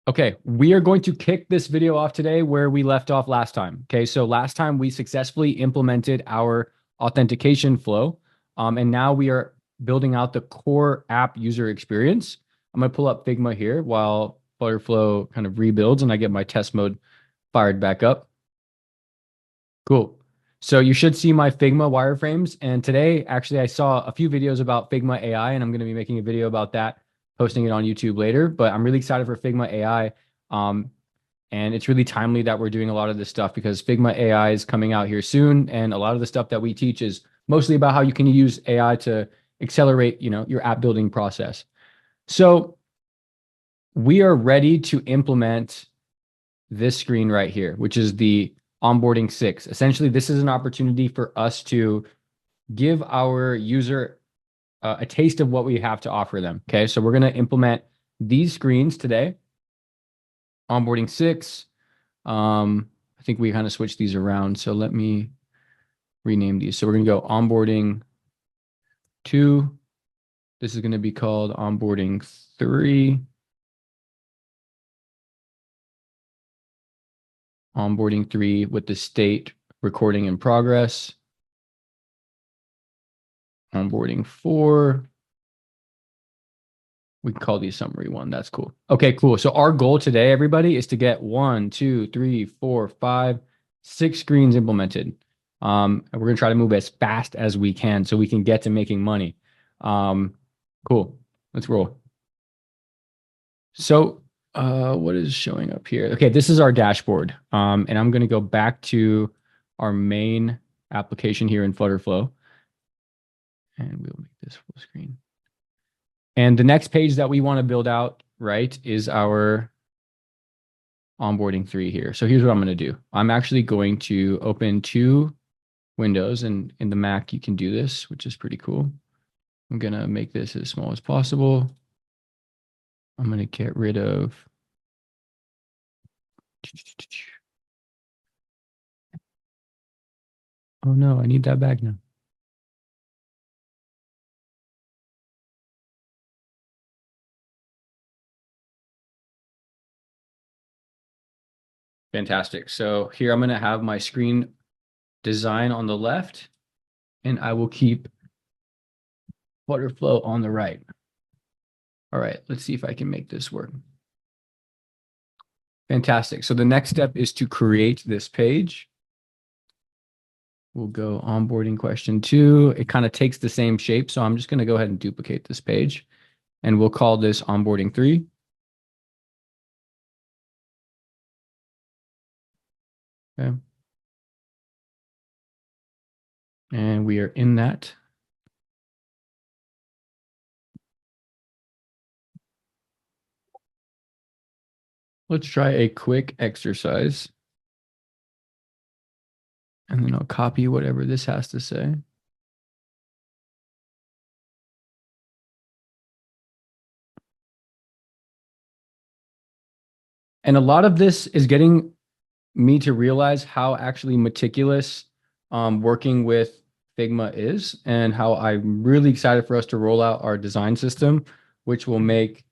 Okay, we are going to kick this video off today where we left off last time. Okay, so last time we successfully implemented our authentication flow, and now we are building out the core app user experience. I'm going to pull up Figma here while FlutterFlow kind of rebuilds and I get my test mode fired back up. Cool. So you should see my Figma wireframes. And today, actually, I saw a few videos about Figma AI, and I'm going to be making a video about that, posting it on YouTube later. But I'm really excited for Figma AI. And it's really timely that we're doing a lot of this stuff because Figma AI is coming out here soon. And a lot of the stuff that we teach is mostly about how you can use AI to accelerate, your app building process. So we are ready to implement this screen right here, which is the onboarding 6. Essentially, this is an opportunity for us to give our user a taste of what we have to offer them. Okay, so we're going to implement these screens today. Onboarding 6. I think we kind of switched these around. So let me rename these. So we're going to go onboarding 2. This is going to be called onboarding 3. Onboarding 3 with the state recording in progress. Onboarding 4. We can call these summary 1. That's cool. Okay, cool. So our goal today, everybody, is to get 1, 2, 3, 4, 5, 6 screens implemented. And we're going to try to move as fast as we can so we can get to making money. Cool. Let's roll. So what is showing up here? Okay, this is our dashboard. And I'm going to go back to our main application here in FlutterFlow. And we'll make this full screen. And the next page that we want to build out, right, is our onboarding 3 here. So here's what I'm going to do. I'm actually going to open 2 windows, and in the Mac, you can do this, which is pretty cool. I'm going to make this as small as possible. I'm going to get rid of oh no, I need that back now. Fantastic. So here I'm going to have my screen design on the left, and I will keep FlutterFlow on the right. All right, let's see if I can make this work. Fantastic. So the next step is to create this page. We'll go onboarding question 2. It kind of takes the same shape. So I'm just going to go ahead and duplicate this page, and we'll call this onboarding 3. Okay. And we are in that. Let's try a quick exercise. And then I'll copy whatever this has to say. And a lot of this is getting me to realize how actually meticulous working with Figma is, and how I'm really excited for us to roll out our design system, which will make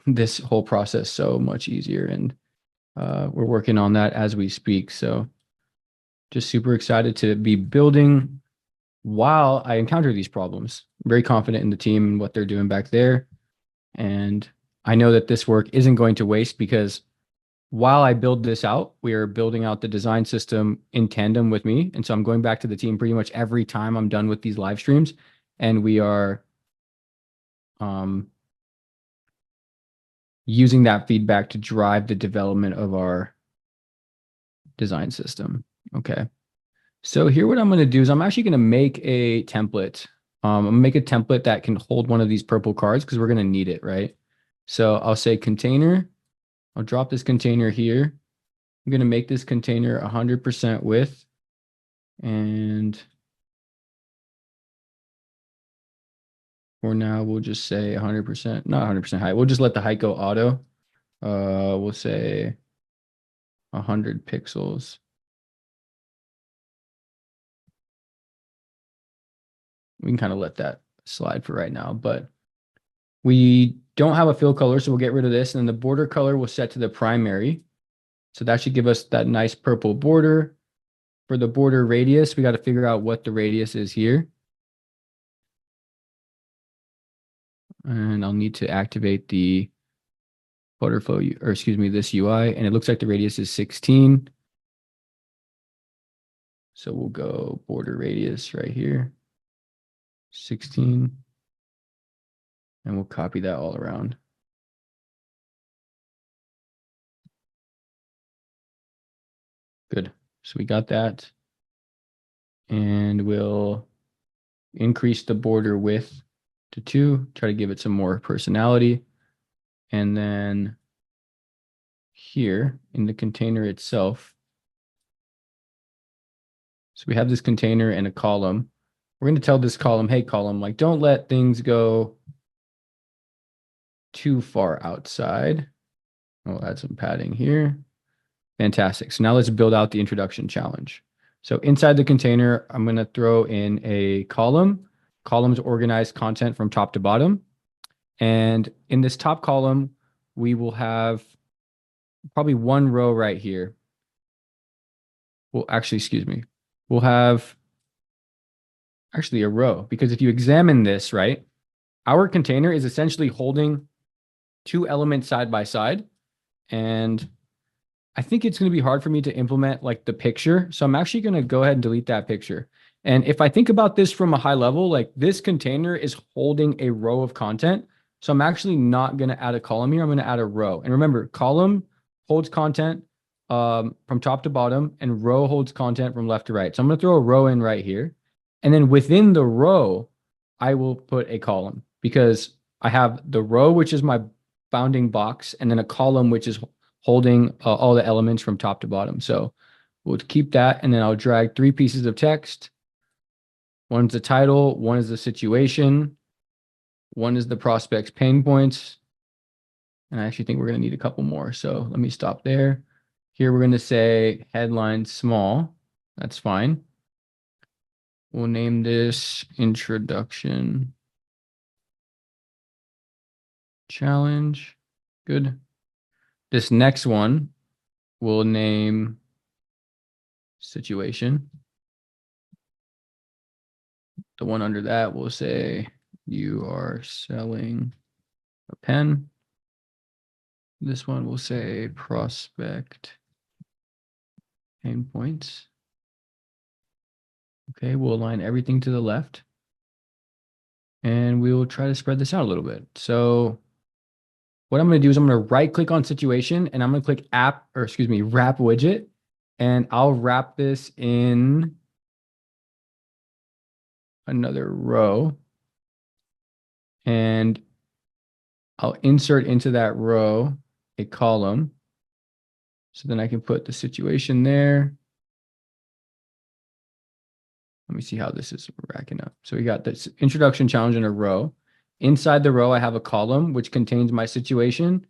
this whole process so much easier. And we're working on that as we speak. So just super excited to be building while I encounter these problems. I'm very confident in the team and what they're doing back there. And I know that this work isn't going to waste, because while I build this out, we are building out the design system in tandem with me. And so I'm going back to the team pretty much every time I'm done with these live streams. And we are using that feedback to drive the development of our design system. Okay. So here, what I'm going to do is I'm actually going to make a template. I'm going to make a template that can hold one of these purple cards, because we're going to need it, right? So I'll say container. I'll drop this container here. I'm going to make this container 100% width, and for now, we'll just say 100%, not 100% height. We'll just let the height go auto. We'll say 100 pixels. We can kind of let that slide for right now, but we don't have a fill color, so we'll get rid of this. And then the border color we'll set to the primary. So that should give us that nice purple border. For the border radius, we got to figure out what the radius is here. And I'll need to activate the FlutterFlow, or excuse me, this UI. And it looks like the radius is 16. So we'll go border radius right here, 16. And we'll copy that all around. Good. So we got that. And we'll increase the border width to 2, try to give it some more personality. And then here in the container itself, so we have this container and a column. We're going to tell this column, hey, column, like, don't let things go too far outside. We'll add some padding here. Fantastic. So now let's build out the introduction challenge. So inside the container, I'm going to throw in a column. Columns organize content from top to bottom. And in this top column, we will have probably one row right here. Well, actually, excuse me. We'll have actually a row, because if you examine this, right, our container is essentially holding 2 elements side by side. And I think it's going to be hard for me to implement like the picture. So I'm actually going to go ahead and delete that picture. And if I think about this from a high level, like this container is holding a row of content. So I'm actually not going to add a column here. I'm going to add a row. And remember, column holds content from top to bottom, and row holds content from left to right. So I'm going to throw a row in right here. And then within the row, I will put a column, because I have the row, which is my bounding box, and then a column, which is holding all the elements from top to bottom. So we'll keep that, and then I'll drag 3 pieces of text. One's the title, one is the situation, one is the prospect's pain points. And I actually think we're going to need a couple more. So let me stop there. Here we're going to say headline small. That's fine. We'll name this introduction challenge. Good. This next one we'll name situation. The one under that we'll say you are selling a pen. This one we'll say prospect pain points. Okay, we'll align everything to the left. And we will try to spread this out a little bit. So what I'm going to do is I'm going to right click on situation, and I'm going to click wrap widget. And I'll wrap this in another row. And I'll insert into that row a column. So then I can put the situation there. Let me see how this is racking up. So we got this introduction challenge in a row. Inside the row, I have a column which contains my situation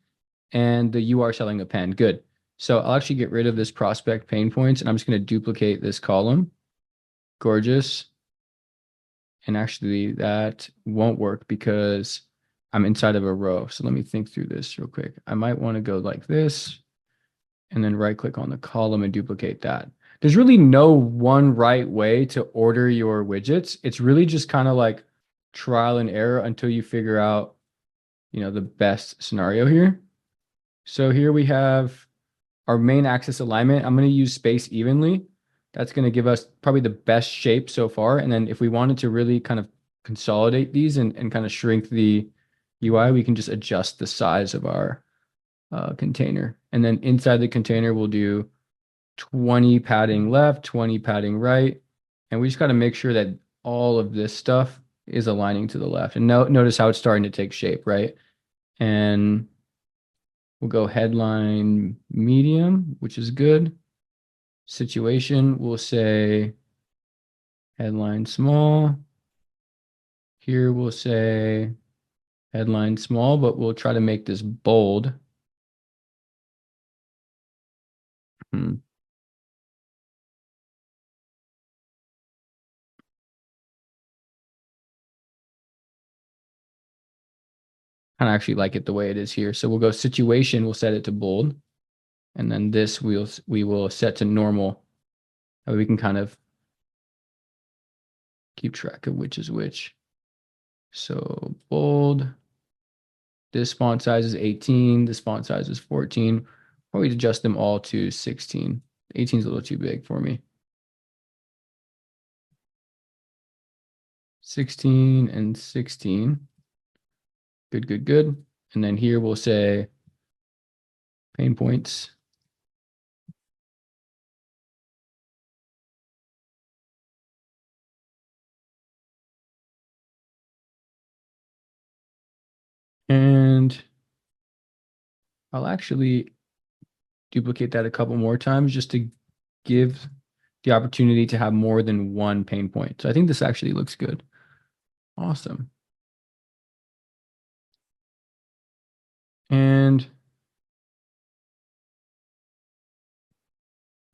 and the you are selling a pen. Good. So I'll actually get rid of this prospect pain points, and I'm just going to duplicate this column. Gorgeous. And actually that won't work because I'm inside of a row. So let me think through this real quick. I might want to go like this and then right click on the column and duplicate that. There's really no one right way to order your widgets. It's really just kind of like trial and error until you figure out, the best scenario here. So here we have our main axis alignment. I'm going to use space evenly. That's going to give us probably the best shape so far. And then if we wanted to really kind of consolidate these and kind of shrink the UI, we can just adjust the size of our container. And then inside the container, we'll do 20 padding left, 20 padding right. And we just got to make sure that all of this stuff is aligning to the left. And notice how it's starting to take shape, right? And we'll go headline medium, which is good. Situation, we'll say headline small. Here we'll say headline small, but we'll try to make this bold. kind of actually like it the way it is here. So we'll go situation, we'll set it to bold. And then this we will set to normal. We can kind of keep track of which is which. So bold. This font size is 18. This font size is 14. Probably adjust them all to 16. 18 is a little too big for me. 16 and 16. Good, good, good. And then here we'll say pain points. And I'll actually duplicate that a couple more times just to give the opportunity to have more than one pain point. So I think this actually looks good. Awesome. And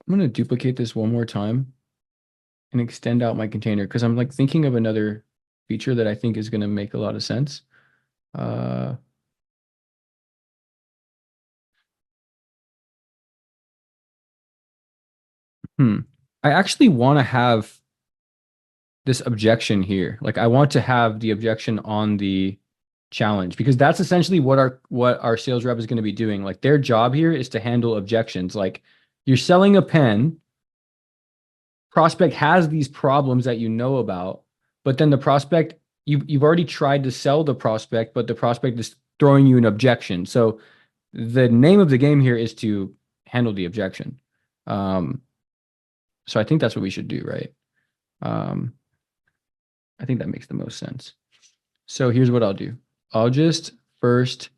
I'm going to duplicate this one more time and extend out my container because I'm like thinking of another feature that I think is going to make a lot of sense. I actually want to have this objection here. Like I want to have the objection on the challenge because that's essentially what our sales rep is going to be doing. Like their job here is to handle objections. Like you're selling a pen, prospect has these problems that you know about, but then the prospect you've already tried to sell the prospect, but the prospect is throwing you an objection. So the name of the game here is to handle the objection. So I think that's what we should do, right? I think that makes the most sense. So here's what I'll do. I'll just first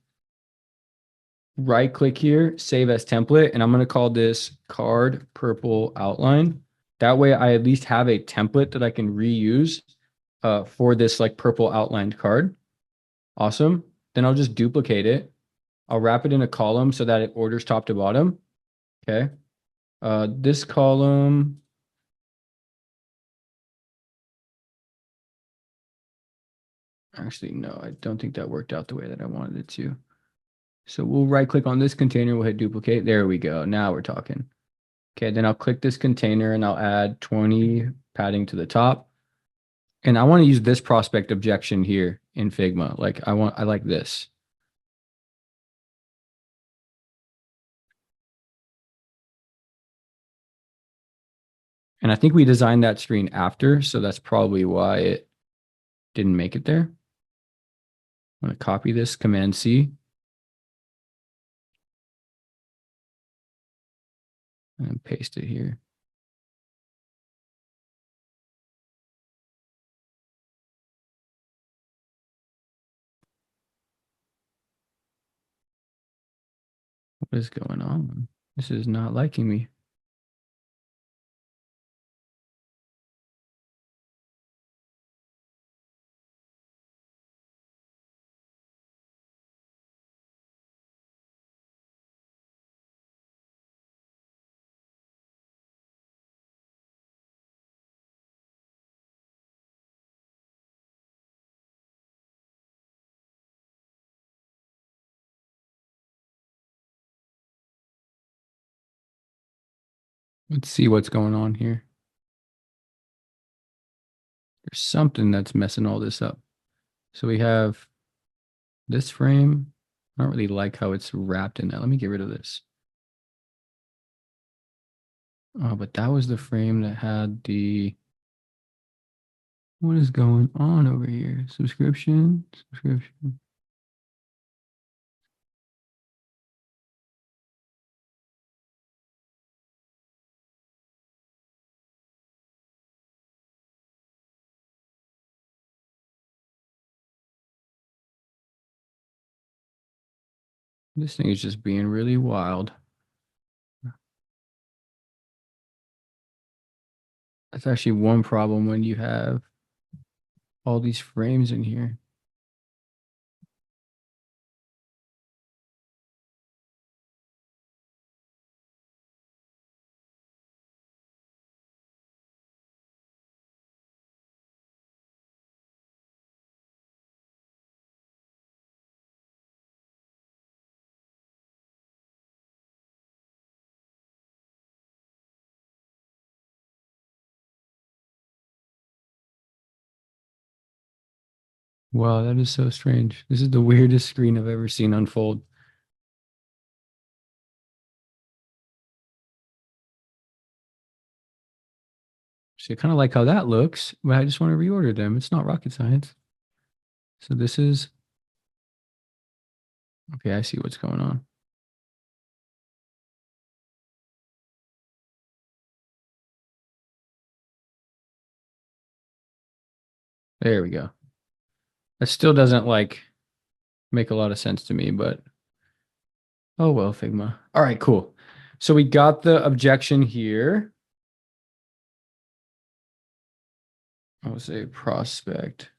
right click here, save as template, and I'm going to call this card purple outline. That way I at least have a template that I can reuse for this like purple outlined card. Awesome. Then I'll just duplicate it. I'll wrap it in a column so that it orders top to bottom. Okay. This column, actually, no, I don't think that worked out the way that I wanted it to. So we'll right click on this container, we'll hit duplicate. There we go. Now we're talking. Okay, then I'll click this container and I'll add 20 padding to the top. And I want to use this prospect objection here in Figma. Like I like this. And I think we designed that screen after, so that's probably why it didn't make it there. I'm going to copy this, Command C. And paste it here. What is going on? This is not liking me. Let's see what's going on here. There's something that's messing all this up. So we have this frame. I don't really like how it's wrapped in that. Let me get rid of this. Oh, but that was the frame that had the, what is going on over here? Subscription. This thing is just being really wild. That's actually one problem when you have all these frames in here. Wow, that is so strange. This is the weirdest screen I've ever seen unfold. So I kind of like how that looks, but I just want to reorder them. It's not rocket science. So this is, okay, I see what's going on. There we go. That still doesn't like make a lot of sense to me, but oh well, Figma. All right, cool. So we got the objection here. I would say prospect.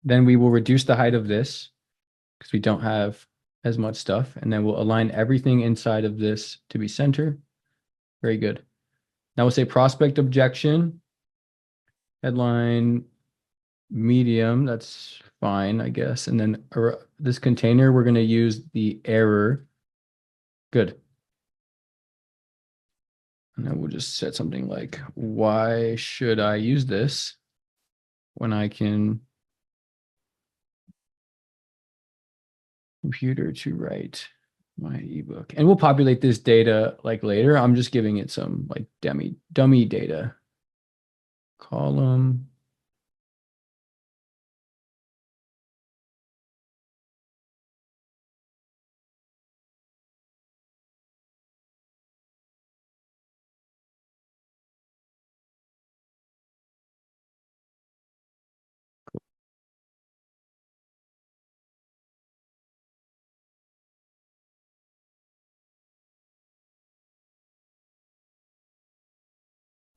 Then we will reduce the height of this because we don't have as much stuff. And then we'll align everything inside of this to be center. Very good. Now we'll say prospect objection, headline, medium. That's fine, I guess. And then this container, we're going to use the error. Good. And then we'll just set something like, why should I use this when I can computer to write my ebook? And we'll populate this data like later. I'm just giving it some like dummy data. Column.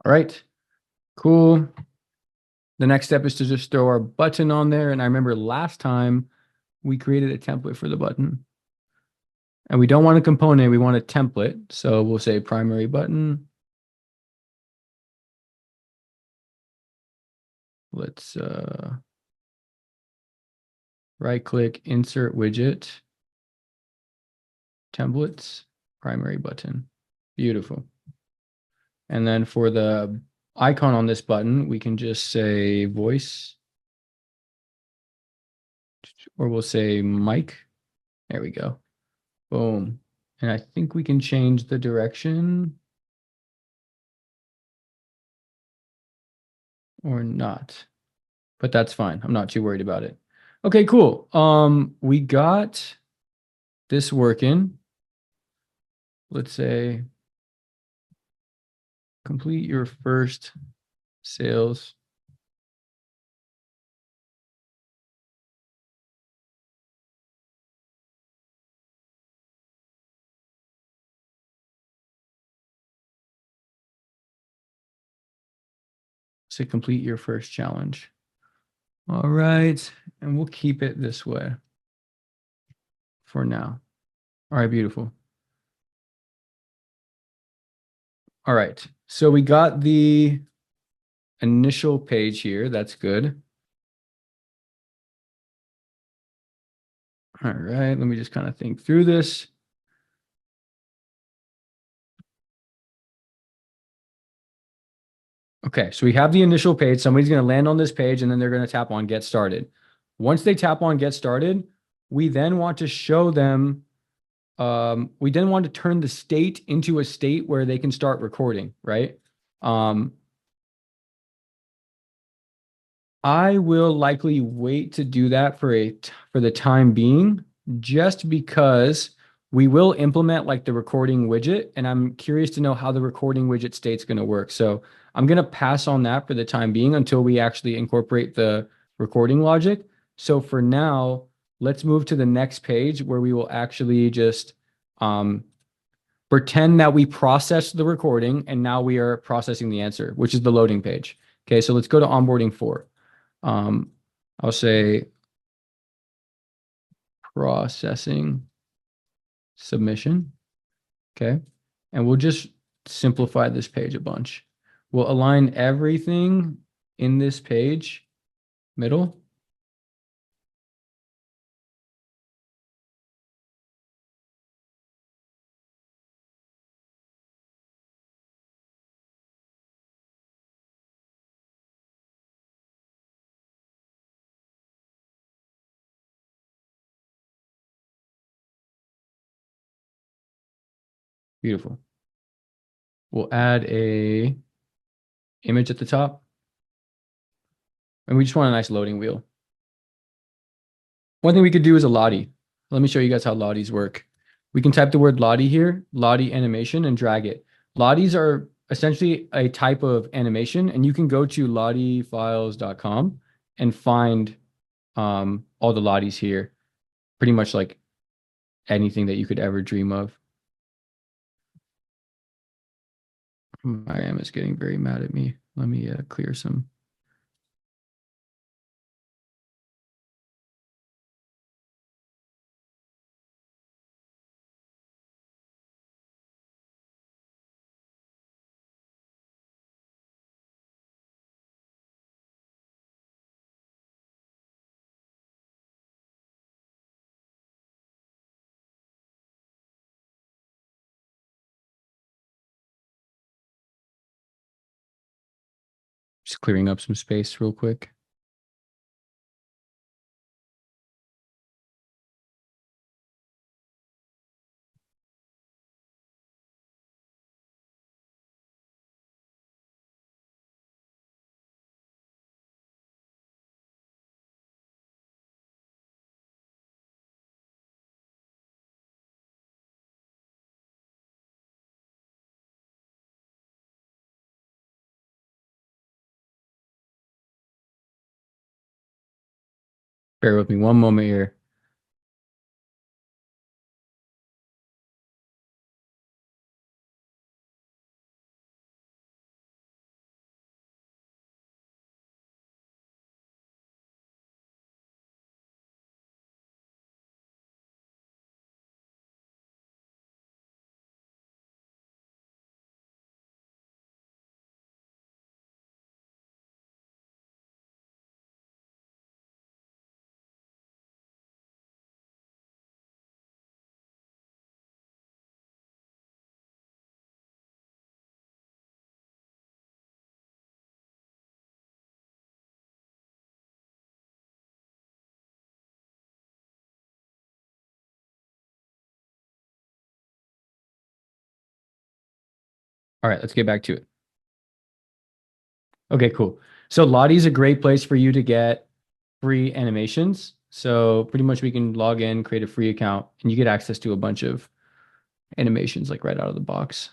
All right, cool. The next step is to just throw our button on there. And I remember last time we created a template for the button. And we don't want a component, we want a template. So we'll say primary button. Let's right click, insert widget, templates, primary button. Beautiful. And then for the icon on this button, we can just say voice, or we'll say mic. There we go. Boom. And I think we can change the direction or not, but that's fine. I'm not too worried about it. Okay, cool. We got this working. Let's say complete your first sales. To complete your first challenge. All right, and we'll keep it this way for now. All right, beautiful. All right, so we got the initial page here. That's good. All right, let me just kind of think through this. Okay, so we have the initial page. Somebody's going to land on this page and then they're going to tap on get started. Once they tap on get started, we then want to show them, we then want to turn the state into a state where they can start recording, right? I will likely wait to do that for the time being, just because we will implement like the recording widget, and I'm curious to know how the recording widget state's going to work. So I'm going to pass on that for the time being until we actually incorporate the recording logic. So for now, let's move to the next page where we will actually just pretend that we processed the recording and now we are processing the answer, which is the loading page. Okay, so let's go to onboarding 4. I'll say processing submission. Okay. And we'll just simplify this page a bunch. We'll align everything in this page middle. Beautiful. We'll add a image at the top. And we just want a nice loading wheel. One thing we could do is a Lottie. Let me show you guys how Lotties work. We can type the word Lottie here, Lottie animation, and drag it. Lotties are essentially a type of animation, and you can go to lottiefiles.com and find all the Lotties here, pretty much like anything that you could ever dream of. My RAM is getting very mad at me. Let me clear some. Just clearing up some space real quick. Bear with me one moment here. All right, let's get back to it. Okay, cool. So Lottie is a great place for you to get free animations. So pretty much we can log in, create a free account, and you get access to a bunch of animations like right out of the box.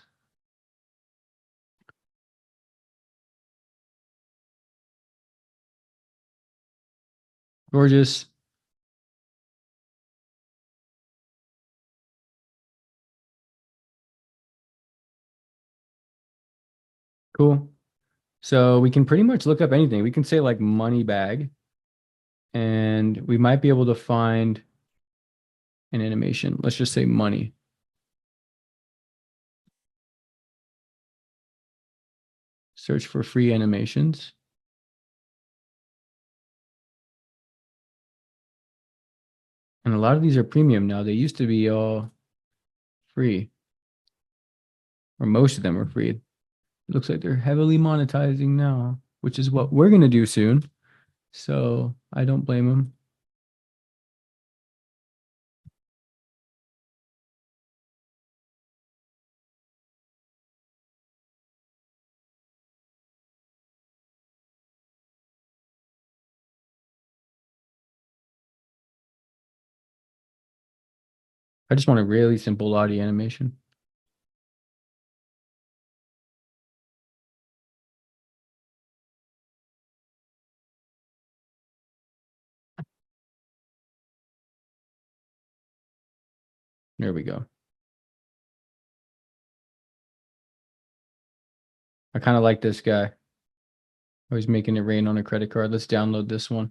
Gorgeous. Cool. So we can pretty much look up anything. We can say like money bag, and we might be able to find an animation. Let's just say money. Search for free animations. And a lot of these are premium now. They used to be all free, or most of them are free. It looks like they're heavily monetizing now, which is what we're going to do soon. So I don't blame them. I just want a really simple Lottie animation. There we go. I kind of like this guy. Oh, he's making it rain on a credit card. Let's download this one.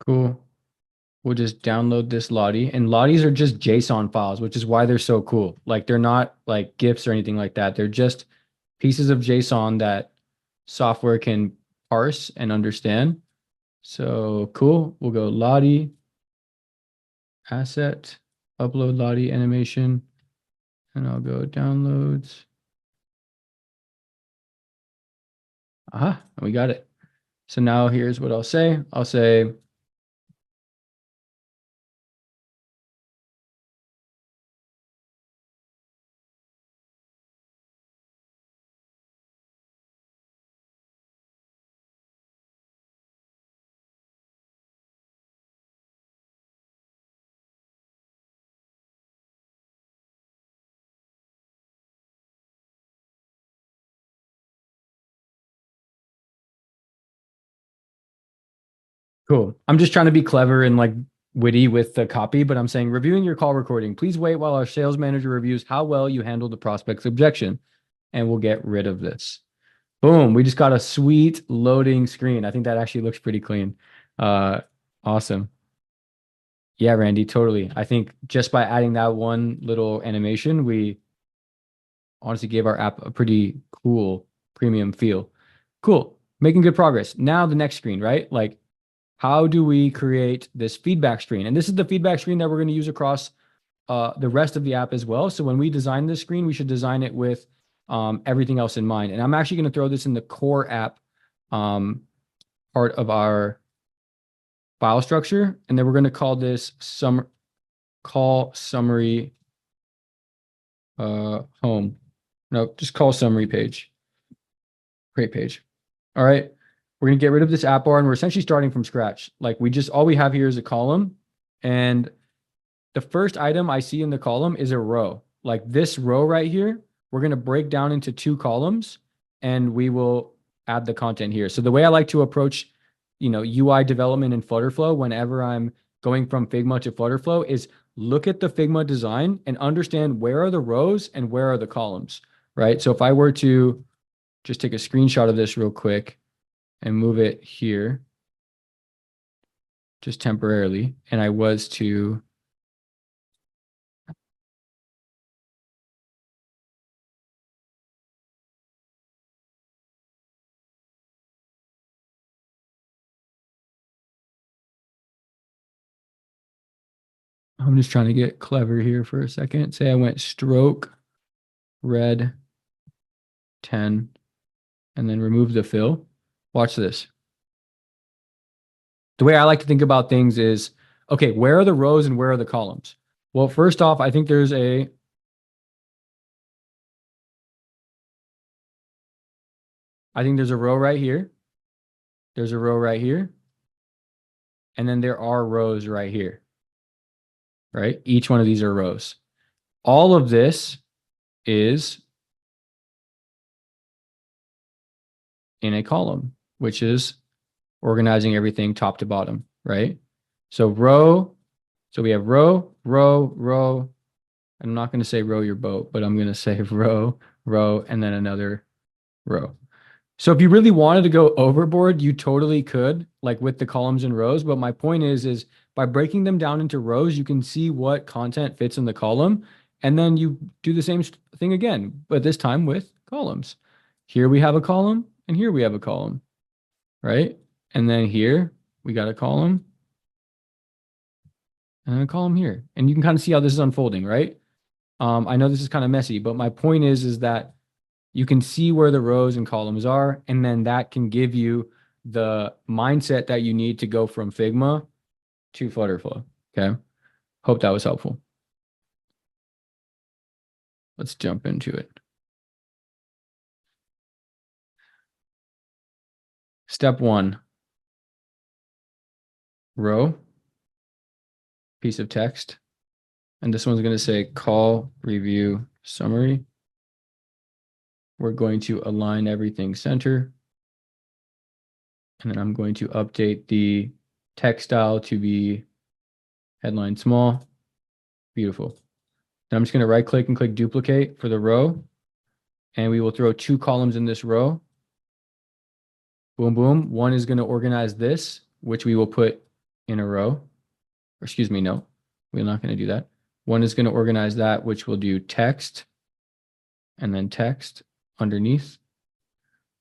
Cool. We'll just download this Lottie. And Lotties are just JSON files, which is why they're so cool. Like they're not like GIFs or anything like that. They're just pieces of JSON that software can parse and understand. So cool. We'll go Lottie, asset, upload Lottie animation, and I'll go downloads. Aha, and we got it. So now here's what I'll say. I'll say, cool. I'm just trying to be clever and like witty with the copy, but I'm saying reviewing your call recording. Please wait while our sales manager reviews how well you handled the prospect's objection, and we'll get rid of this. Boom. We just got a sweet loading screen. I think that actually looks pretty clean. Awesome. Yeah, Randy, totally. I think just by adding that one little animation, we honestly gave our app a pretty cool premium feel. Cool. Making good progress. Now the next screen, right? Like, how do we create this feedback screen? And this is the feedback screen that we're going to use across the rest of the app as well. So when we design this screen, we should design it with everything else in mind. And I'm actually going to throw this in the core app part of our file structure. And then we're going to call this call summary home. No, just call summary page. Great page. All right. We're going to get rid of this app bar and we're essentially starting from scratch. Like all we have here is a column, and the first item I see in the column is a row. Like this row right here, we're going to break down into two columns and we will add the content here. So the way I like to approach, UI development in FlutterFlow whenever I'm going from Figma to FlutterFlow is look at the Figma design and understand where are the rows and where are the columns, right? So if I were to just take a screenshot of this real quick and move it here just temporarily, and I was to I'm just trying to get clever here for a second. Say I went stroke red 10 and then remove the fill. Watch this. The way I like to think about things is, okay, where are the rows and where are the columns? Well, first off, I think there's a row right here. There's a row right here. And then there are rows right here, right? Each one of these are rows. All of this is in a column, which is organizing everything top to bottom, right? So we have row, row, row. I'm not going to say row your boat, but I'm going to say row, row, and then another row. So if you really wanted to go overboard, you totally could, like with the columns and rows. But my point is by breaking them down into rows, you can see what content fits in the column. And then you do the same thing again, but this time with columns. Here we have a column, and here we have a column, right? And then here we got a column, and then a column here. And you can kind of see how this is unfolding, right? I know this is kind of messy, but my point is that you can see where the rows and columns are, and then that can give you the mindset that you need to go from Figma to FlutterFlow. Okay. Hope that was helpful. Let's jump into it. Step 1, row, piece of text. And this one's going to say call review summary. We're going to align everything center. And then I'm going to update the text style to be headline small. Beautiful. Then I'm just going to right click and click duplicate for the row. And we will throw 2 columns in this row. Boom, boom. One is going to organize this, which we will put in a row. Or excuse me, no, we're not going to do that. One is going to organize that, which will do text and then text underneath.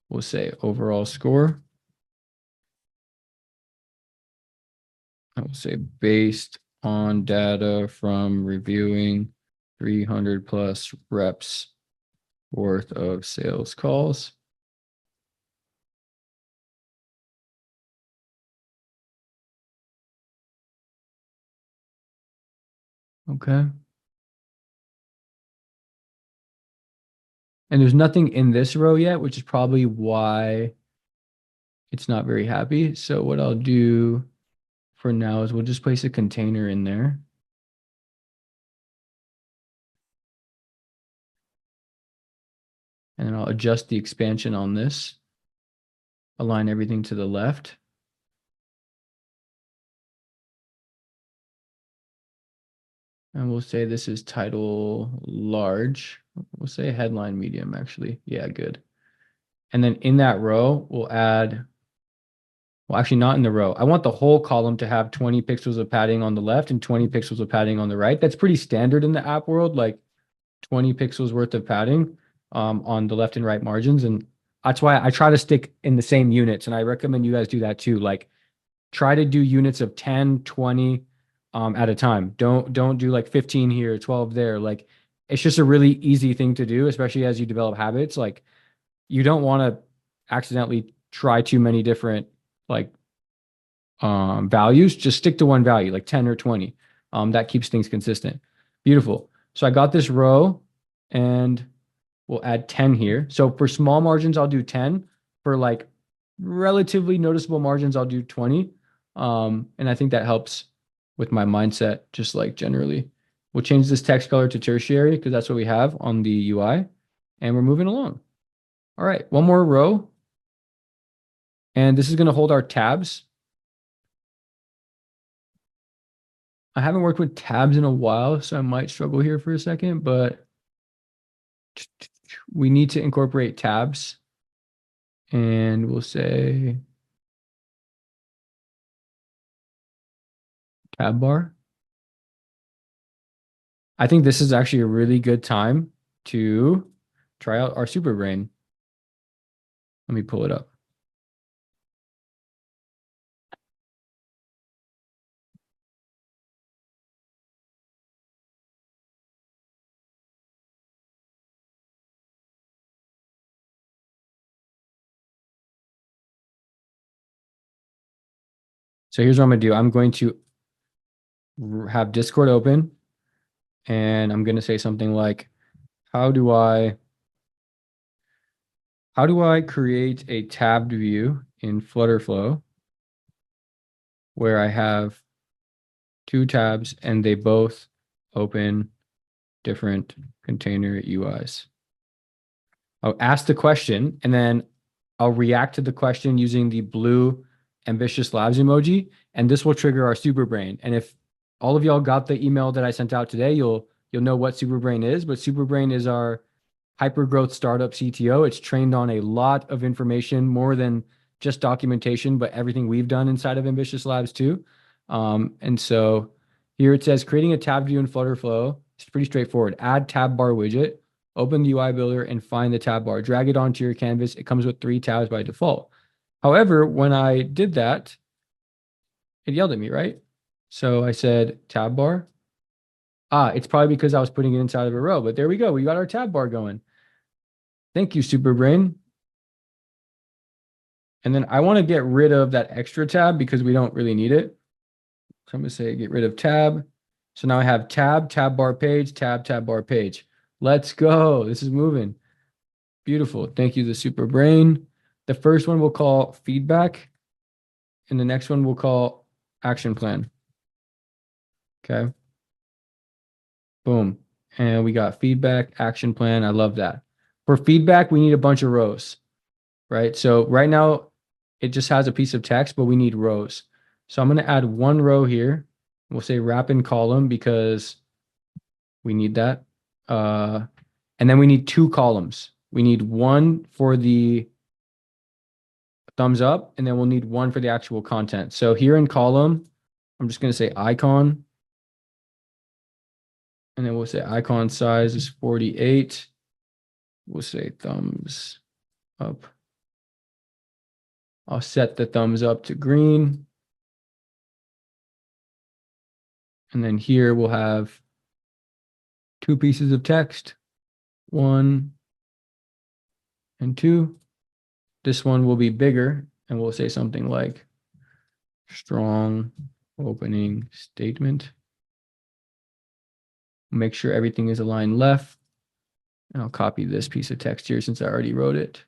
We'll say overall score. I will say based on data from reviewing 300 plus reps worth of sales calls. Okay. And there's nothing in this row yet, which is probably why it's not very happy. So what I'll do for now is we'll just place a container in there. And then I'll adjust the expansion on this, align everything to the left. And we'll say this is title large. We'll say headline medium, actually. Yeah, good. And then in that row, we'll add, well, actually not in the row. I want the whole column to have 20 pixels of padding on the left and 20 pixels of padding on the right. That's pretty standard in the app world, like 20 pixels worth of padding on the left and right margins. And that's why I try to stick in the same units. And I recommend you guys do that too. Like try to do units of 10, 20 at a time. Don't do like 15 here, 12 there. Like it's just a really easy thing to do, especially as you develop habits. Like you don't want to accidentally try too many different like values. Just stick to one value, like 10 or 20. That keeps things consistent. Beautiful. So I got this row and we'll add 10 here. So for small margins, I'll do 10. For like relatively noticeable margins, I'll do 20. And I think that helps with my mindset, just like generally. We'll change this text color to tertiary because that's what we have on the UI. And we're moving along. All right, one more row. And this is going to hold our tabs. I haven't worked with tabs in a while, so I might struggle here for a second, but we need to incorporate tabs. And we'll say tab bar. I think this is actually a really good time to try out our super brain. Let me pull it up. So here's what I'm going to do. I'm going to have Discord open and I'm going to say something like, how do I create a tabbed view in FlutterFlow where I have two tabs and they both open different container UIs? I'll ask the question and then I'll react to the question using the blue ambitious labs emoji, and this will trigger our super brain. And if all of y'all got the email that I sent out today, you'll know what super brain is. But super brain is our hyper growth startup CTO. It's trained on a lot of information, more than just documentation, but everything we've done inside of ambitious labs too. And so here it says creating a tab view in FlutterFlow. It's pretty straightforward. Add tab bar widget, open the UI builder and find the tab bar, drag it onto your canvas. It comes with 3 tabs by default. However, when I did that, it yelled at me, right? So I said tab bar. It's probably because I was putting it inside of a row, but there we go. We got our tab bar going. Thank you, Superbrain. And then I want to get rid of that extra tab because we don't really need it. So I'm going to say get rid of tab. So now I have tab, tab bar page, tab, tab bar page. Let's go. This is moving. Beautiful. Thank you, the Superbrain. The first one we'll call feedback, and the next one we'll call action plan. Okay. Boom. And we got feedback, action plan. I love that. For feedback, we need a bunch of rows, right? So right now, it just has a piece of text, but we need rows. So I'm going to add one row here. We'll say wrap in column because we need that. And then we need 2 columns. We need one for the thumbs up, and then we'll need one for the actual content. So here in column, I'm just going to say icon. And then we'll say icon size is 48. We'll say thumbs up. I'll set the thumbs up to green. And then here we'll have 2 pieces of text, 1 and 2. This one will be bigger, and we'll say something like strong opening statement. Make sure everything is aligned left. And I'll copy this piece of text here since I already wrote it.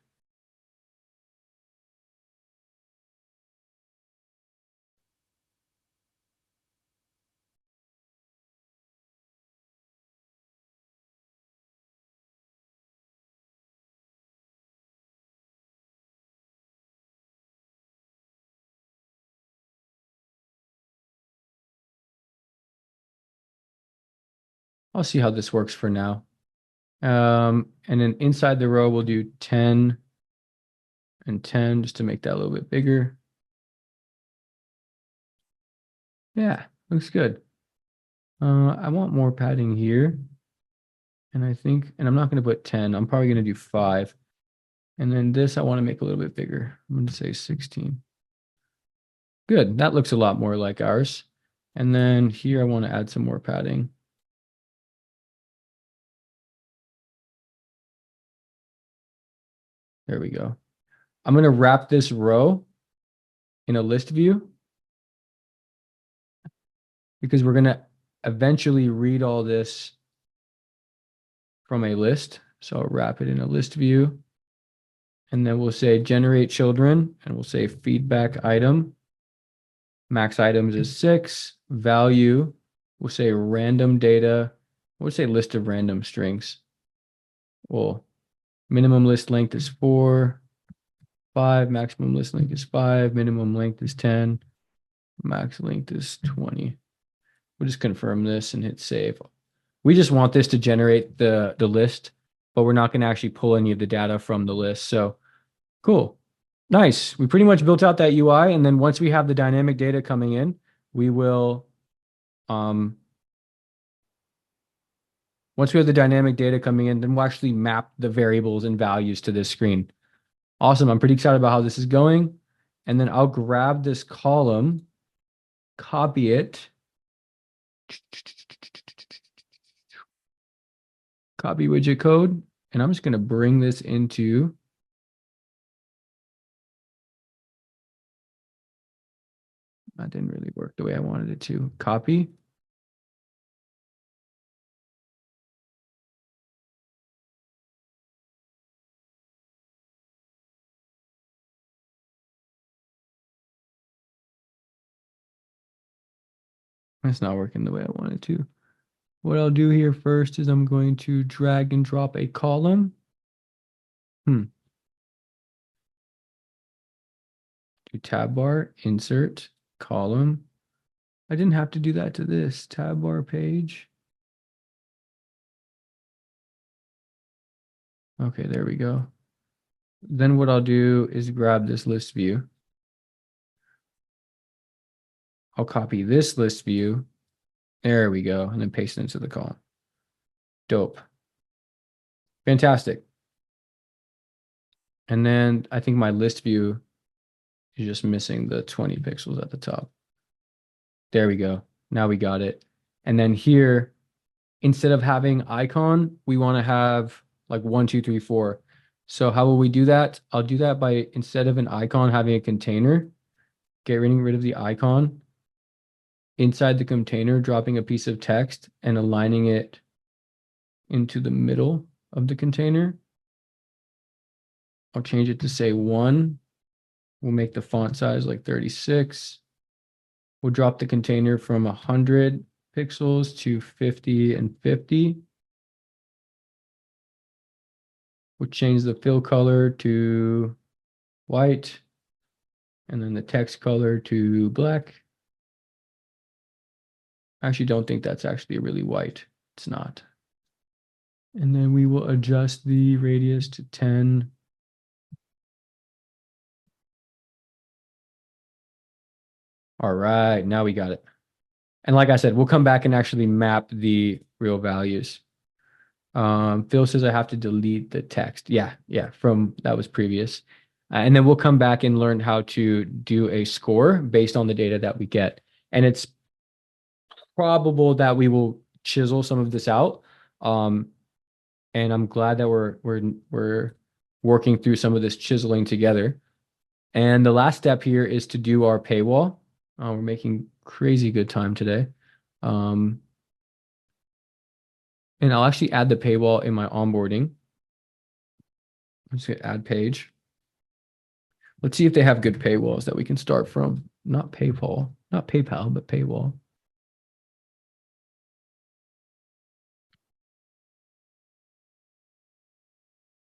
I'll see how this works for now. And then inside the row, we'll do 10 and 10 just to make that a little bit bigger. Yeah, looks good. I want more padding here. And I think, and I'm not going to put 10. I'm probably going to do 5. And then this, I want to make a little bit bigger. I'm going to say 16. Good. That looks a lot more like ours. And then here, I want to add some more padding. There we go. I'm going to wrap this row in a list view because we're going to eventually read all this from a list. So I'll wrap it in a list view. And then we'll say generate children, and we'll say feedback item. Max items is 6. Value, we'll say random data. We'll say list of random strings. Well, minimum list length is 4. 5. Maximum list length is 5. Minimum length is 10. Max length is 20. We'll just confirm this and hit save. We just want this to generate the list, but we're not going to actually pull any of the data from the list. So cool. Nice. We pretty much built out that UI. And then once we have the dynamic data coming in, we will, once we have the dynamic data coming in, then we'll actually map the variables and values to this screen. Awesome. I'm pretty excited about how this is going. And then I'll grab this column, copy it, copy widget code, and I'm just going to bring this into that didn't really work the way I wanted it to. Copy. It's not working the way I wanted to. What I'll do here first is I'm going to drag and drop a column. Do tab bar, insert, column. I didn't have to do that to this tab bar page. Okay, there we go. Then what I'll do is grab this list view. I'll copy this list view. There we go. And then paste it into the column. Dope. Fantastic. And then I think my list view is just missing the 20 pixels at the top. There we go. Now we got it. And then here, instead of having icon, we want to have like 1, 2, 3, 4. So how will we do that? I'll do that by, instead of an icon having a container, getting rid of the icon. Inside the container, dropping a piece of text and aligning it into the middle of the container. I'll change it to say 1. We'll make the font size like 36. We'll drop the container from 100 pixels to 50 and 50. We'll change the fill color to white and then the text color to black. I actually don't think that's actually really white. It's not. And then we will adjust the radius to 10. All right, now we got it. And like I said, we'll come back and actually map the real values. Phil says I have to delete the text. Yeah, from that was previous. And then we'll come back and learn how to do a score based on the data that we get. And it's probable that we will chisel some of this out. And I'm glad that we're working through some of this chiseling together. And the last step here is to do our paywall. We're making crazy good time today. And I'll actually add the paywall in my onboarding. I'm just gonna add page. Let's see if they have good paywalls that we can start from. Not PayPal, not PayPal, but paywall.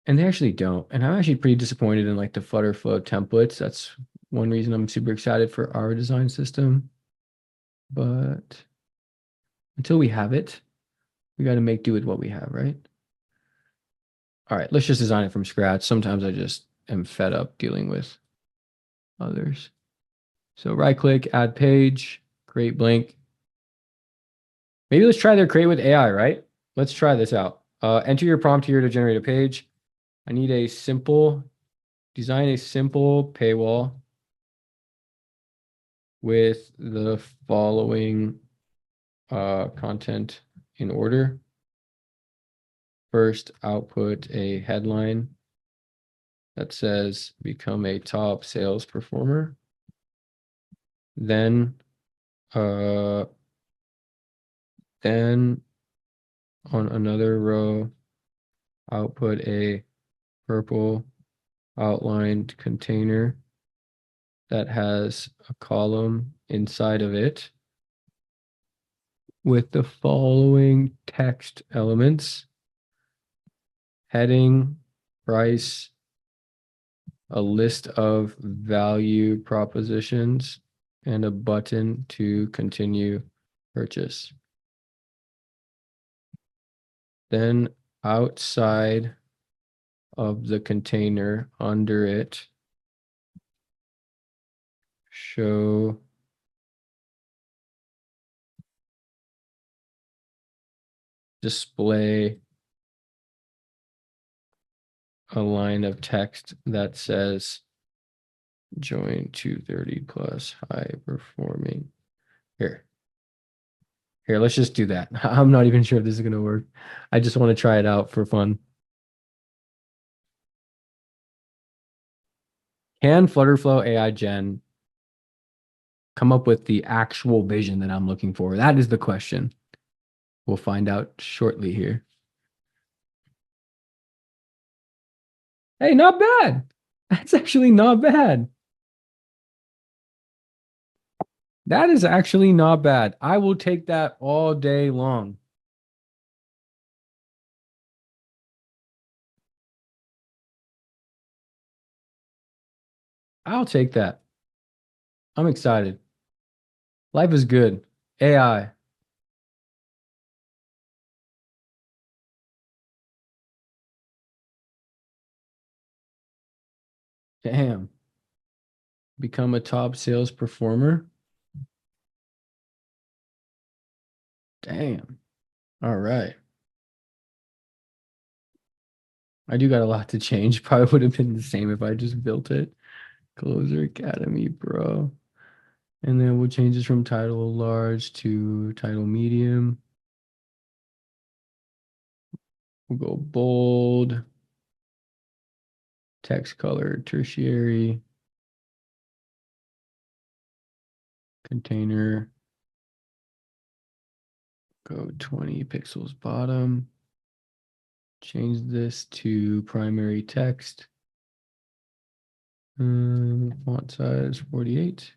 And they actually don't. And I'm actually pretty disappointed in like the FlutterFlow templates. That's one reason I'm super excited for our design system. But until we have it, we got to make do with what we have, right? All right, let's just design it from scratch. Sometimes I just am fed up dealing with others. So right click, add page, create blank. Maybe let's try their create with AI, right? Let's try this out. Enter your prompt here to generate a page. I need design a simple paywall with the following content in order. First, output a headline that says become a top sales performer. Then on another row, output a purple outlined container that has a column inside of it with the following text elements: heading, price, a list of value propositions, and a button to continue purchase. Then outside of the container under it, show display a line of text that says join 230 plus high performing. Here, let's just do that. I'm not even sure if this is going to work. I just want to try it out for fun. Can FlutterFlow AI Gen come up with the actual vision that I'm looking for? That is the question. We'll find out shortly here. Hey, not bad. That's actually not bad. That is actually not bad. I will take that all day long. I'll take that. I'm excited. Life is good. AI. Damn. Become a top sales performer. Damn. All right. I do got a lot to change. Probably would have been the same if I just built it. Closer Academy, bro. And then we'll change this from title large to title medium. We'll go bold. Text color tertiary. Container. Go 20 pixels bottom. Change this to primary text. Font size 48,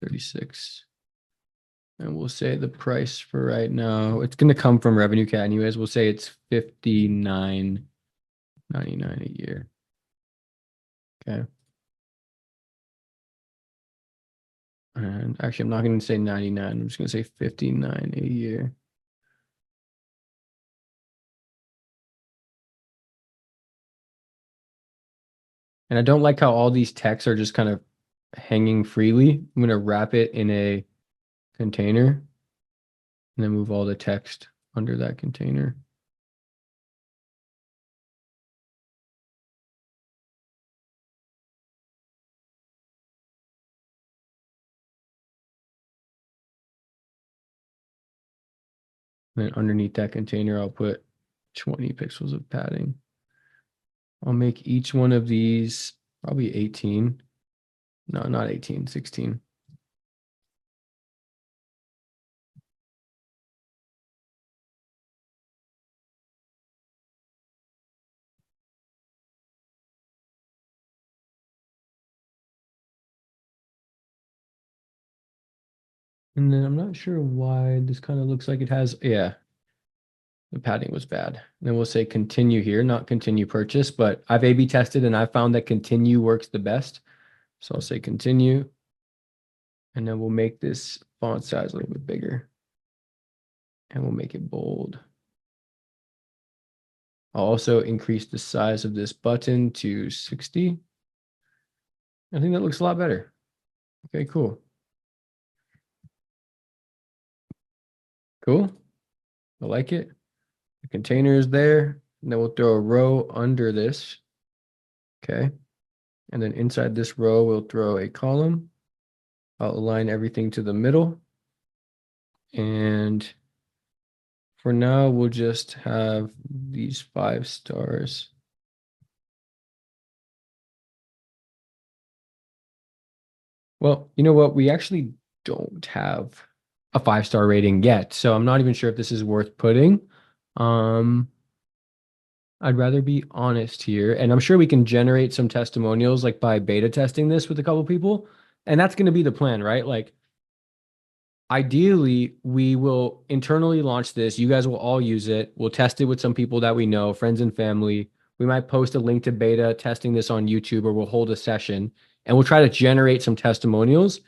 36. And we'll say the price for right now, it's going to come from Revenue Cat anyways. We'll say it's $59.99 a year. Okay. And actually, I'm not going to say 99. I'm just going to say 59 a year. And I don't like how all these texts are just kind of hanging freely. I'm going to wrap it in a container, and then move all the text under that container. And then underneath that container, I'll put 20 pixels of padding. I'll make each one of these probably 18. No, not 18, 16. And then I'm not sure why this kind of looks like it has, yeah, the padding was bad. And then we'll say continue here, not continue purchase, but I've A/B tested and I found that continue works the best. So I'll say continue, and then we'll make this font size a little bit bigger, and we'll make it bold. I'll also increase the size of this button to 60. I think that looks a lot better. Okay, cool. Cool. I like it. The container is there, and then we'll throw a row under this. Okay. And then inside this row, we'll throw a column. I'll align everything to the middle. And for now, we'll just have these 5 stars. Well, you know what? We actually don't have a 5-star rating yet, so I'm not even sure if this is worth putting. I'd rather be honest here, and I'm sure we can generate some testimonials like by beta testing this with a couple people, and that's going to be the plan, right? Like, ideally, we will internally launch this. You guys will all use it. We'll test it with some people that we know, friends and family. We might post a link to beta testing this on YouTube, or we'll hold a session and we'll try to generate some testimonials.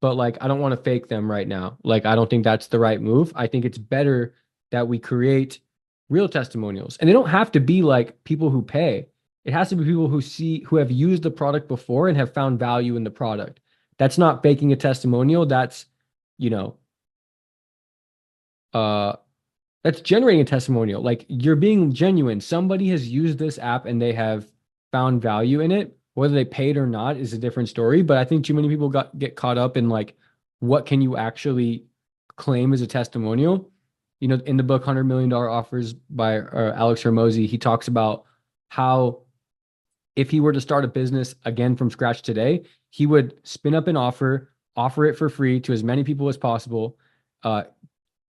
But like, I don't want to fake them right now. Like, I don't think that's the right move. I think it's better that we create real testimonials. And they don't have to be like people who pay. It has to be people who have used the product before and have found value in the product. That's not faking a testimonial. That's, you know, uh, that's generating a testimonial. Like, you're being genuine. Somebody has used this app and they have found value in it. Whether they paid or not is a different story. But I think too many people get caught up in like, what can you actually claim as a testimonial? You know, in the book $100 million Offers by Alex Hormozy, he talks about how if he were to start a business again from scratch today, he would spin up an offer it for free to as many people as possible,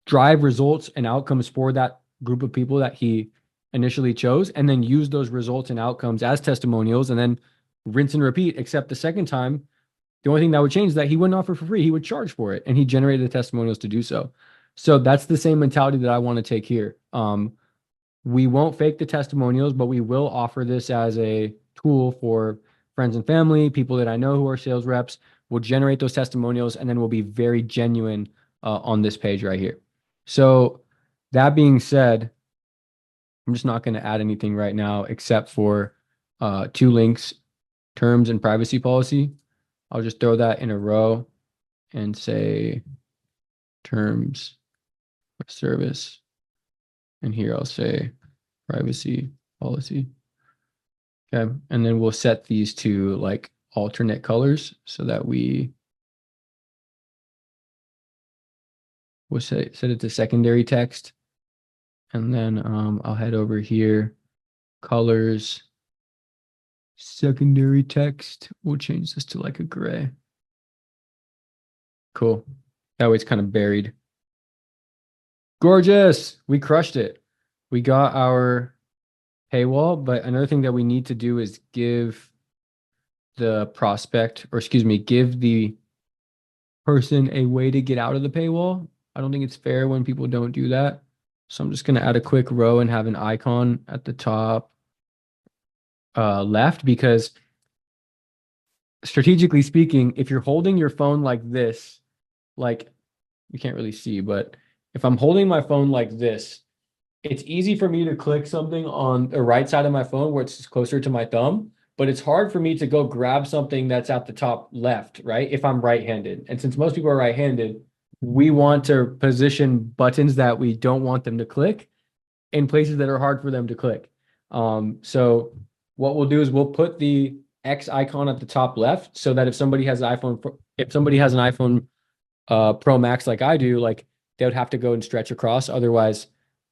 drive results and outcomes for that group of people that he initially chose, and then use those results and outcomes as testimonials, and then rinse and repeat, except the second time, the only thing that would change is that he wouldn't offer for free. He would charge for it, and he generated the testimonials to do so. So that's the same mentality that I want to take here. We won't fake the testimonials, but we will offer this as a tool for friends and family, people that I know who are sales reps. We'll generate those testimonials, and then we'll be very genuine on this page right here. So that being said, I'm just not going to add anything right now except for 2 links, terms and privacy policy. I'll just throw that in a row and say terms of service. And here I'll say privacy policy. Okay. And then we'll set these to like alternate colors so that we'll set it to secondary text. And then I'll head over here, colors, secondary text. We'll change this to like a gray. Cool. That way it's kind of buried. Gorgeous. We crushed it. We got our paywall, but another thing that we need to do is give the prospect, or excuse me, give the person a way to get out of the paywall. I don't think it's fair when people don't do that. So I'm just going to add a quick row and have an icon at the top left, because strategically speaking, if you're holding your phone like this, like you can't really see, but if I'm holding my phone like this, it's easy for me to click something on the right side of my phone where it's closer to my thumb, but it's hard for me to go grab something that's at the top left, right? If I'm right-handed. And since most people are right-handed, we want to position buttons that we don't want them to click in places that are hard for them to click. So what we'll do is we'll put the X icon at the top left so that if somebody has an iPhone Pro Max like I do, like they would have to go and stretch across. Otherwise,